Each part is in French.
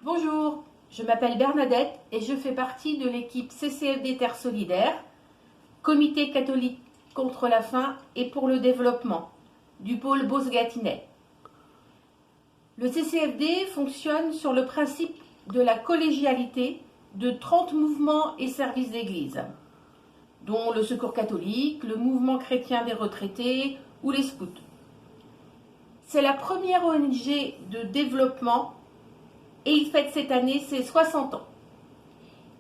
Bonjour, je m'appelle Bernadette et je fais partie de l'équipe CCFD Terre Solidaire, Comité catholique contre la faim et pour le développement, du pôle Beauce-Gâtinais. Le CCFD fonctionne sur le principe de la collégialité de 30 mouvements et services d'église, dont le Secours catholique, le Mouvement chrétien des retraités ou les scouts. C'est la première ONG de développement et il fête cette année ses 60 ans.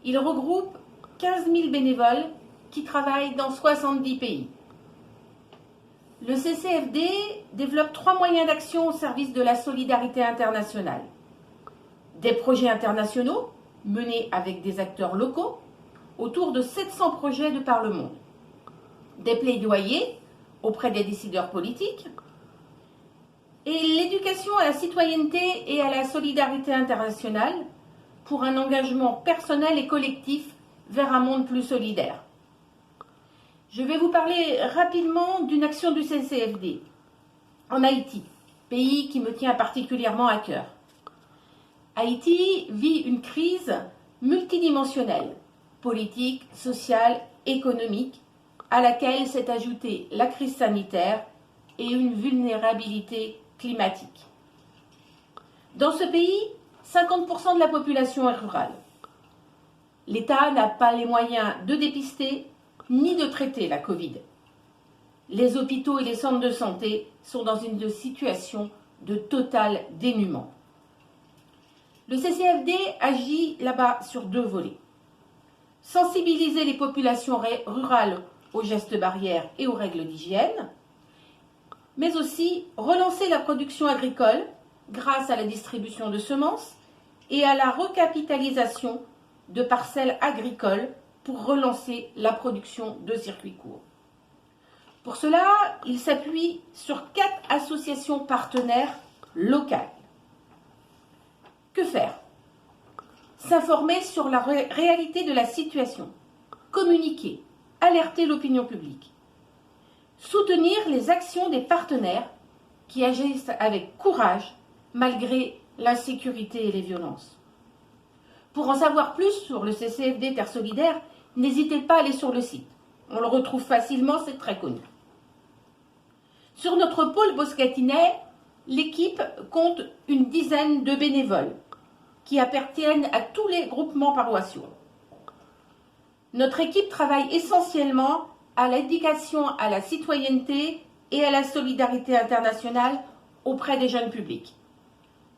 Il regroupe 15 000 bénévoles qui travaillent dans 70 pays. Le CCFD développe 3 moyens d'action au service de la solidarité internationale. Des projets internationaux menés avec des acteurs locaux, autour de 700 projets de par le monde. Des plaidoyers auprès des décideurs politiques, et l'éducation à la citoyenneté et à la solidarité internationale pour un engagement personnel et collectif vers un monde plus solidaire. Je vais vous parler rapidement d'une action du CCFD en Haïti, pays qui me tient particulièrement à cœur. Haïti vit une crise multidimensionnelle, politique, sociale, économique, à laquelle s'est ajoutée la crise sanitaire et une vulnérabilité climatique. Dans ce pays, 50% de la population est rurale. L'État n'a pas les moyens de dépister ni de traiter la Covid. Les hôpitaux et les centres de santé sont dans une situation de total dénuement. Le CCFD agit là-bas sur 2 volets. Sensibiliser les populations rurales aux gestes barrières et aux règles d'hygiène, mais aussi relancer la production agricole grâce à la distribution de semences et à la recapitalisation de parcelles agricoles pour relancer la production de circuits courts. Pour cela, il s'appuie sur 4 associations partenaires locales. Que faire? S'informer sur la réalité de la situation, communiquer, alerter l'opinion publique. Soutenir les actions des partenaires qui agissent avec courage malgré l'insécurité et les violences. Pour en savoir plus sur le CCFD Terre Solidaire, n'hésitez pas à aller sur le site. On le retrouve facilement, c'est très connu. Sur notre pôle Beauce-Gâtinais, l'équipe compte une dizaine de bénévoles qui appartiennent à tous les groupements paroissiaux. Notre équipe travaille essentiellement à l'éducation à la citoyenneté et à la solidarité internationale auprès des jeunes publics.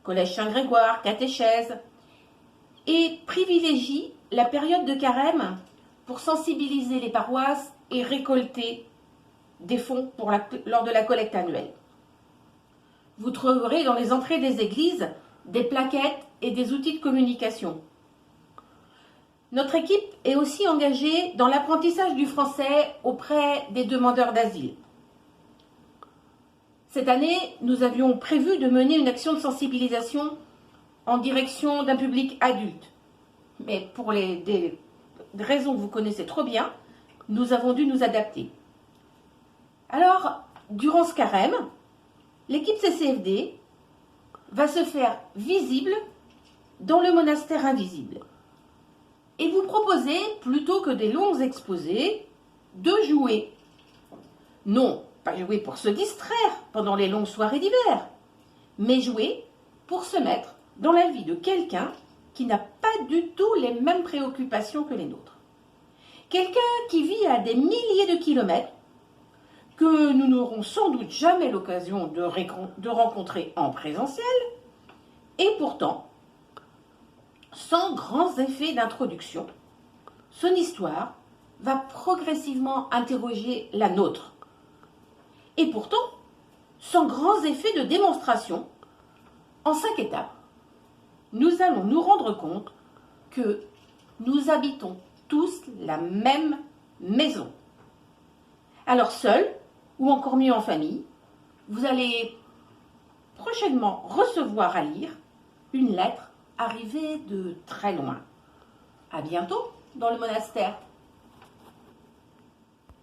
Collège Saint-Grégoire, catéchèse, et privilégie la période de carême pour sensibiliser les paroisses et récolter des fonds lors de la collecte annuelle. Vous trouverez dans les entrées des églises des plaquettes et des outils de communication. Notre équipe est aussi engagée dans l'apprentissage du français auprès des demandeurs d'asile. Cette année, nous avions prévu de mener une action de sensibilisation en direction d'un public adulte. Mais pour des raisons que vous connaissez trop bien, nous avons dû nous adapter. Alors, durant ce carême, l'équipe CCFD va se faire visible dans le monastère invisible. Et vous proposez, plutôt que des longs exposés, de jouer. Non, pas jouer pour se distraire pendant les longues soirées d'hiver, mais jouer pour se mettre dans la vie de quelqu'un qui n'a pas du tout les mêmes préoccupations que les nôtres. Quelqu'un qui vit à des milliers de kilomètres, que nous n'aurons sans doute jamais l'occasion de rencontrer en présentiel, et pourtant, sans grands effets d'introduction, son histoire va progressivement interroger la nôtre. Et pourtant, sans grands effets de démonstration, en 5 étapes, nous allons nous rendre compte que nous habitons tous la même maison. Alors seul, ou encore mieux en famille, vous allez prochainement recevoir à lire une lettre arrivée de très loin. À bientôt dans le monastère.